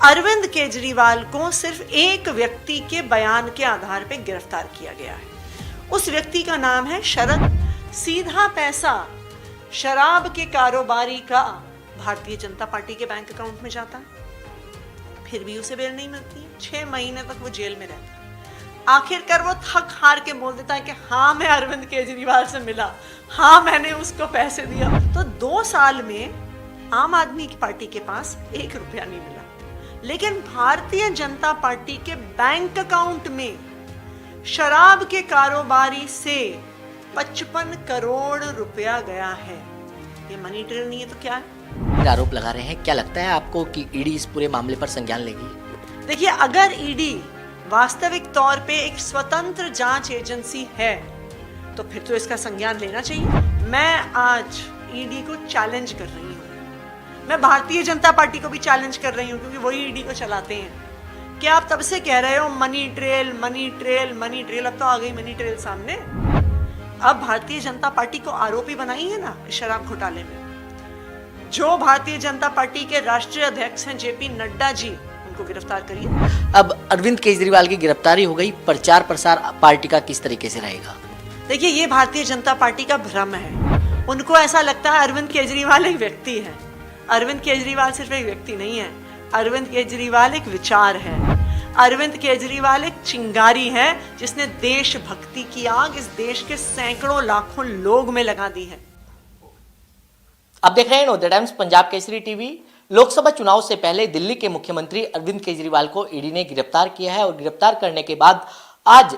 अरविंद केजरीवाल को सिर्फ एक व्यक्ति के बयान के आधार पर गिरफ्तार किया गया है। उस व्यक्ति का नाम है शरद। सीधा पैसा शराब के कारोबारी का भारतीय जनता पार्टी के बैंक अकाउंट में जाता है, फिर भी उसे बेल नहीं मिलती है। 6 महीने तक वो जेल में रहता है। आखिरकार वो थक हार के बोल देता है कि हाँ मैं अरविंद केजरीवाल से मिला, हाँ मैंने उसको पैसे दिया। तो 2 साल में आम आदमी की पार्टी के पास 1 रुपया नहीं मिला, लेकिन भारतीय जनता पार्टी के बैंक अकाउंट में शराब के कारोबारी से 55 करोड़ रुपया गया है। ये मनी ट्रेल नहीं है तो क्या है? आरोप लगा रहे हैं, क्या लगता है आपको कि ईडी इस पूरे मामले पर संज्ञान लेगी? देखिए, अगर ईडी वास्तविक तौर पे एक स्वतंत्र जांच एजेंसी है तो फिर तो इसका संज्ञान लेना चाहिए। मैं आज ईडी को चैलेंज कर रही हूँ, मैं भारतीय जनता पार्टी को भी चैलेंज कर रही हूँ, क्योंकि वही ईडी को चलाते हैं। कि आप तब से कह रहे हो money trail money trail money trail, अब तो आ गई मनी ट्रेल सामने। अब भारतीय जनता पार्टी को आरोपी बनाई है ना इस शराब घोटाले में। जो भारतीय जनता पार्टी के राष्ट्रीय अध्यक्ष हैं जेपी नड्डा जी, उनको गिरफ्तार करिए। अब अरविंद केजरीवाल की गिरफ्तारी हो गई, प्रचार प्रसार पार्टी का किस तरीके से रहेगा? देखिए, ये भारतीय जनता पार्टी का भ्रम है। उनको ऐसा लगता है अरविंद केजरीवाल एक व्यक्ति है। अरविंद केजरीवाल सिर्फ एक व्यक्ति नहीं है, अरविंद केजरीवाल एक विचार है। अरविंद केजरीवाल एक चिंगारी है जिसने देशभक्ति की आग इस देश के सैकड़ों लाखों लोग में लगा दी है। आप देख रहे हैं the times Punjab Kesari TV. Lok Sabha चुनाव से पहले दिल्ली के मुख्यमंत्री अरविंद केजरीवाल को ईडी ने गिरफ्तार किया है और गिरफ्तार करने के बाद आज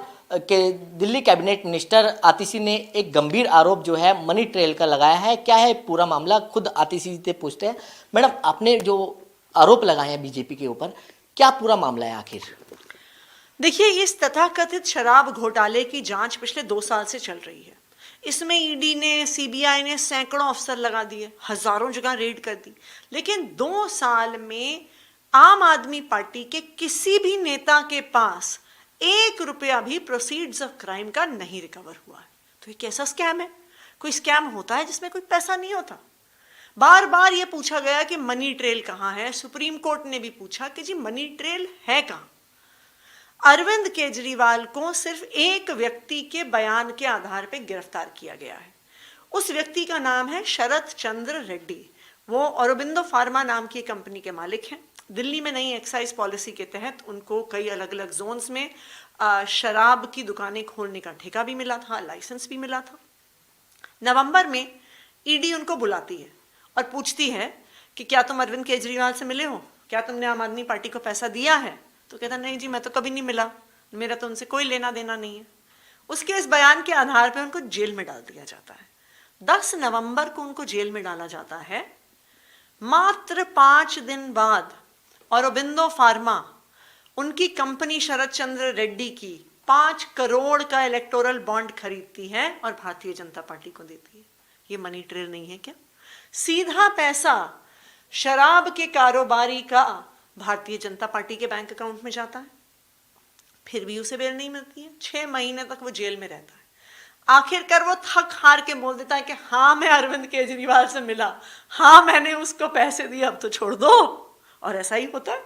के दिल्ली कैबिनेट मिनिस्टर आतिशी ने एक गंभीर आरोप जो है मनी ट्रेल का लगाया है। क्या है पूरा मामला, खुद आतिशी जी से पूछते हैं। मैडम, आपने जो आरोप लगाए हैं बीजेपी के ऊपर, क्या पूरा मामला है आखिर? देखिए, इस तथाकथित शराब घोटाले की जांच पिछले 2 साल से चल रही है। इसमें ईडी ने, सीबीआई ने सैकड़ों अफसर लगा दिए, हजारों जगह रेड कर दी, लेकिन 2 साल में आम आदमी पार्टी के किसी भी नेता के पास 1 रुपया भी प्रोसीड्स ऑफ क्राइम का नहीं रिकवर हुआ है। तो ये कैसा स्कैम है? कोई स्कैम होता है जिसमें कोई पैसा नहीं होता? बार बार ये पूछा गया कि मनी ट्रेल कहाँ है। सुप्रीम कोर्ट ने भी पूछा कि जी मनी ट्रेल है कहाँ। अरविंद केजरीवाल को सिर्फ एक व्यक्ति के बयान के आधार पर गिरफ्तार किया गया है। उस व्यक्ति का नाम है शरद चंद्र रेड्डी। वो औरोबिंदो फार्मा नाम की कंपनी के मालिक हैं। दिल्ली में नई एक्साइज पॉलिसी के तहत उनको कई अलग अलग जोन्स में शराब की दुकानें खोलने का ठेका भी मिला था, लाइसेंस भी मिला था। नवंबर में ईडी उनको बुलाती है और पूछती है कि क्या तुम अरविंद केजरीवाल से मिले हो, क्या तुमने आम आदमी पार्टी को पैसा दिया है? तो कहता नहीं जी, मैं तो कभी नहीं मिला, मेरा तो उनसे कोई लेना देना नहीं है। उसके इस बयान के आधार पर उनको जेल में डाल दिया जाता है। 10 नवंबर को उनको जेल में डाला जाता है। मात्र 5 दिन बाद औरोबिंदो फार्मा उनकी कंपनी शरद चंद्र रेड्डी की 5 करोड़ का इलेक्टोरल बॉन्ड खरीदती है और भारतीय जनता पार्टी को देती है। ये मनी ट्रेल नहीं है क्या? सीधा पैसा शराब के कारोबारी का भारतीय जनता पार्टी के बैंक अकाउंट में जाता है, फिर भी उसे बेल नहीं मिलती है। 6 महीने तक वो जेल में रहता है। आखिरकार वो थक हार के बोल देता है कि हाँ मैं अरविंद केजरीवाल से मिला, हाँ मैंने उसको पैसे दिए, अब तो छोड़ दो। और ऐसा ही होता है।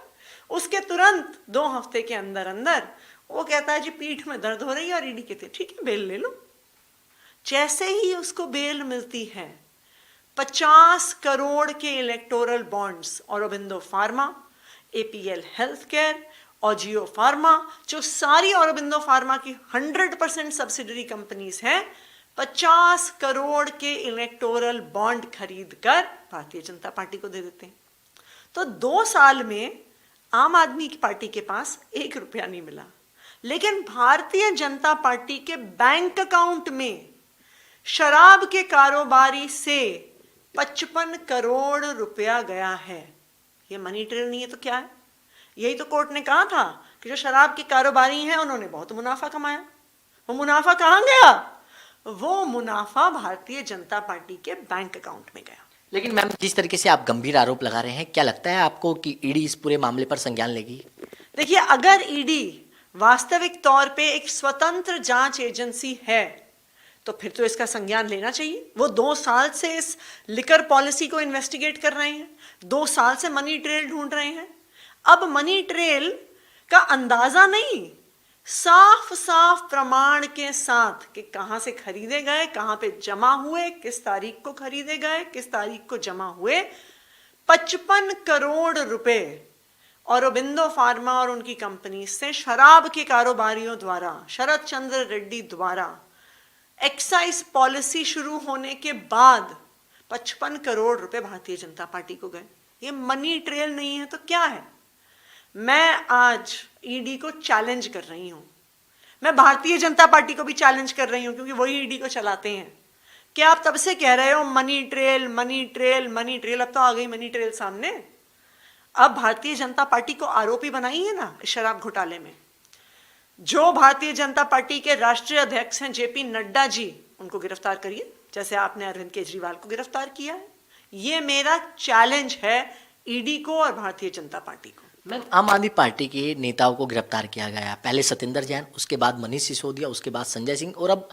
उसके तुरंत 2 हफ्ते के अंदर अंदर वो कहता है जी पीठ में दर्द हो रही है, और ईडी कहती है ठीक है बेल ले लो। जैसे ही उसको बेल मिलती है, 50 करोड़ के electoral bonds Aurobindo pharma, APL health care और जियो फार्मा, जो सारी औरोबिंदो फार्मा की 100% सब्सिडरी कंपनीज हैं, 50 करोड़ के इलेक्टोरल बॉन्ड खरीद कर भारतीय जनता पार्टी को दे देते हैं। तो 2 साल में आम आदमी की पार्टी के पास 1 रुपया नहीं मिला, लेकिन भारतीय जनता पार्टी के बैंक अकाउंट में शराब के कारोबारी से 55 करोड़ रुपया गया है। ये मनी ट्रेल नहीं है तो क्या है? यही तो कोर्ट ने कहा था कि जो शराब के कारोबारी हैं उन्होंने बहुत मुनाफा कमाया। वो मुनाफा कहाँ गया? वो मुनाफा भारतीय जनता पार्टी के बैंक अकाउंट में गया। लेकिन मैम, जिस तरीके से आप गंभीर आरोप लगा रहे हैं, क्या लगता है आपको कि ईडी इस पूरे मामले पर संज्ञान लेगी? देखिए, अगर ईडी वास्तविक तौर पे एक स्वतंत्र जांच एजेंसी है तो फिर तो इसका संज्ञान लेना चाहिए। वो 2 साल से इस लिकर पॉलिसी को इन्वेस्टिगेट कर रहे हैं, 2 साल से मनी ट्रेल ढूंढ रहे हैं। अब मनी ट्रेल का अंदाजा नहीं, साफ साफ प्रमाण के साथ कि कहां से खरीदे गए, कहां पे जमा हुए, किस तारीख को खरीदे गए, किस तारीख को जमा हुए। 55 करोड़ रुपए औरोबिंदो फार्मा और उनकी कंपनी से शराब के कारोबारियों द्वारा, शरद चंद्र रेड्डी द्वारा एक्साइज पॉलिसी शुरू होने के बाद 55 करोड़ रुपए भारतीय जनता पार्टी को गए। ये मनी ट्रेल नहीं है तो क्या है? मैं आज ईडी को चैलेंज कर रही हूं, मैं भारतीय जनता पार्टी को भी चैलेंज कर रही हूं, क्योंकि वही ईडी को चलाते हैं। कि आप तब से कह रहे हो money trail money trail money trail, अब तो आ गई मनी ट्रेल सामने। अब भारतीय जनता पार्टी को आरोपी बनाई है ना इस शराब घोटाले में। जो भारतीय जनता पार्टी के राष्ट्रीय अध्यक्ष हैं जेपी नड्डा जी, उनको गिरफ्तार करिए, जैसे आपने अरविंद केजरीवाल को गिरफ्तार किया है। ये मेरा चैलेंज है ईडी को और भारतीय जनता पार्टी को। मैम, आम आदमी पार्टी के नेताओं को गिरफ्तार किया गया, पहले सत्येंद्र जैन, उसके बाद मनीष सिसोदिया, उसके बाद संजय सिंह और अब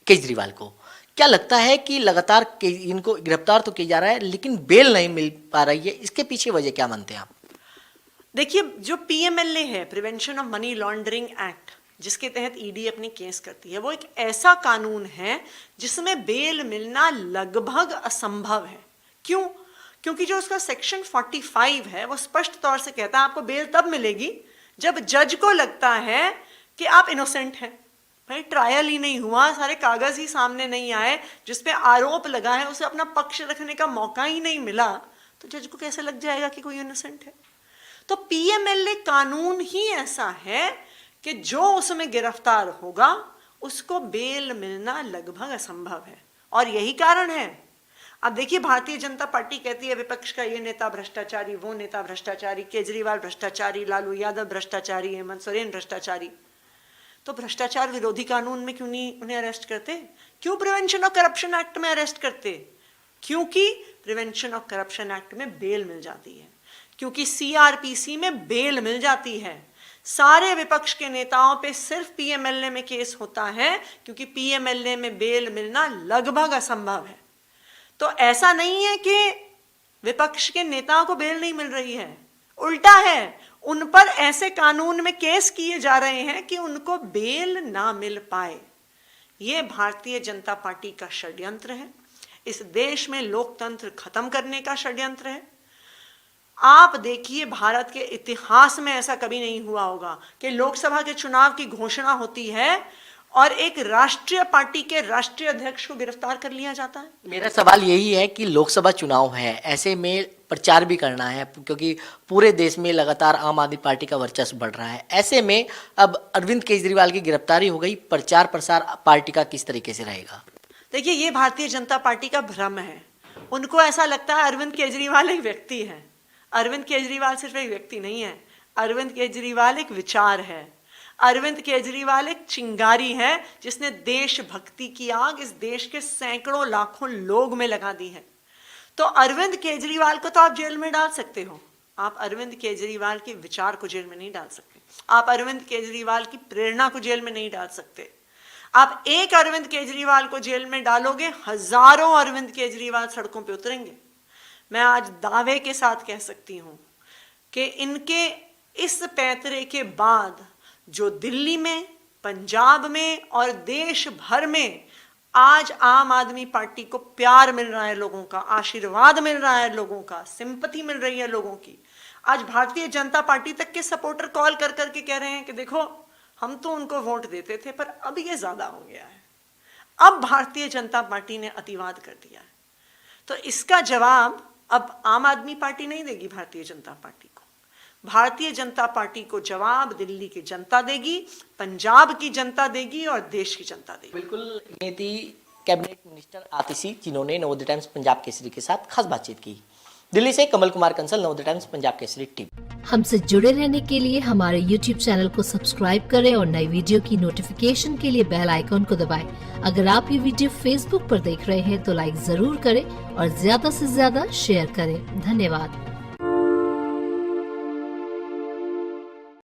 केजरीवाल को। क्या लगता है कि लगातार इनको गिरफ्तार तो किया जा रहा है लेकिन बेल नहीं मिल पा रही है, इसके पीछे वजह क्या मानते हैं आप? देखिए, जो पीएमएलए है, prevention of money laundering act, जिसके तहत ईडी अपनी केस करती है, वो एक ऐसा कानून है जिसमें बेल मिलना लगभग असंभव है। क्यों? क्योंकि जो उसका सेक्शन 45 है वो स्पष्ट तौर से कहता है आपको बेल तब मिलेगी जब जज को लगता है कि आप इनोसेंट हैं। भाई, ट्रायल ही नहीं हुआ, सारे कागज ही सामने नहीं आए, जिसपे आरोप लगा है उसे अपना पक्ष रखने का मौका ही नहीं मिला, तो जज को कैसे लग जाएगा कि कोई इनोसेंट है? तो पीएमएलए कानून ही ऐसा है कि जो उसमें गिरफ्तार होगा उसको बेल मिलना लगभग असंभव है। और यही कारण है, अब देखिए, भारतीय जनता पार्टी कहती है विपक्ष का ये नेता भ्रष्टाचारी, वो नेता भ्रष्टाचारी, केजरीवाल भ्रष्टाचारी, लालू यादव भ्रष्टाचारी, हेमंत सोरेन भ्रष्टाचारी। तो भ्रष्टाचार विरोधी कानून में क्यों नहीं उन्हें अरेस्ट करते? क्यों प्रिवेंशन ऑफ करप्शन एक्ट में अरेस्ट करते? क्योंकि प्रिवेंशन ऑफ करप्शन एक्ट में बेल मिल जाती है, क्योंकि सीआरपीसी में बेल मिल जाती है। सारे विपक्ष के नेताओं पे सिर्फ पीएमएलए में केस होता है, क्योंकि पीएमएलए में बेल मिलना लगभग असंभव है। तो ऐसा नहीं है कि विपक्ष के नेताओं को बेल नहीं मिल रही है, उल्टा है, उन पर ऐसे कानून में केस किए जा रहे हैं कि उनको बेल ना मिल पाए। ये भारतीय जनता पार्टी का षड्यंत्र है, इस देश में लोकतंत्र खत्म करने का षड्यंत्र है। आप देखिए, भारत के इतिहास में ऐसा कभी नहीं हुआ होगा कि लोकसभा के चुनाव की घोषणा होती है और एक राष्ट्रीय पार्टी के राष्ट्रीय अध्यक्ष को गिरफ्तार कर लिया जाता है। मेरा सवाल यही है कि लोकसभा चुनाव है, ऐसे में प्रचार भी करना है, क्योंकि पूरे देश में लगातार आम आदमी पार्टी का वर्चस्व बढ़ रहा है। ऐसे में अब अरविंद केजरीवाल की गिरफ्तारी हो गई, प्रचार प्रसार पार्टी का किस तरीके से रहेगा? देखिए, ये भारतीय जनता पार्टी का भ्रम है। उनको ऐसा लगता है अरविंद केजरीवाल एक व्यक्ति है। अरविंद केजरीवाल सिर्फ एक व्यक्ति नहीं है, अरविंद केजरीवाल एक विचार है। अरविंद केजरीवाल एक चिंगारी है जिसने देशभक्ति की आग इस देश के सैकड़ों लाखों लोग में लगा दी है। तो अरविंद केजरीवाल को तो आप जेल में डाल सकते हो, आप अरविंद केजरीवाल के विचार को जेल में नहीं डाल सकते, आप अरविंद केजरीवाल की प्रेरणा को जेल में नहीं डाल सकते। आप एक अरविंद केजरीवाल को जेल में डालोगे, हजारों अरविंद केजरीवाल सड़कों पे उतरेंगे। मैं आज दावे के साथ कह सकती हूं कि इनके इस पैंतरे के बाद जो दिल्ली में, पंजाब में और देश भर में आज आम आदमी पार्टी को प्यार मिल रहा है, लोगों का आशीर्वाद मिल रहा है, लोगों का सिंपैथी मिल रही है लोगों की। आज भारतीय जनता पार्टी तक के सपोर्टर कॉल कर करके कह रहे हैं कि देखो, हम तो उनको वोट देते थे पर अब ये ज्यादा हो गया है, अब भारतीय जनता पार्टी ने अतिवाद कर दिया है। तो इसका जवाब अब आम आदमी पार्टी नहीं देगी भारतीय जनता पार्टी को, भारतीय जनता पार्टी को जवाब दिल्ली की जनता देगी, पंजाब की जनता देगी और देश की जनता देगी। बिल्कुल, ये थी कैबिनेट मिनिस्टर आतिशी, जिन्होंने नवोदय टाइम्स पंजाब केसरी के साथ खास बातचीत की। दिल्ली से कमल कुमार कंसल, नवोदय टाइम्स पंजाब केसरी टीवी। हमसे जुड़े रहने के लिए हमारे YouTube चैनल को सब्सक्राइब करें और नई वीडियो की नोटिफिकेशन के लिए बेल आइकॉन को दबाएं। अगर आप ये वीडियो Facebook पर देख रहे हैं तो लाइक जरूर करें और ज्यादा से ज्यादा शेयर करें। धन्यवाद।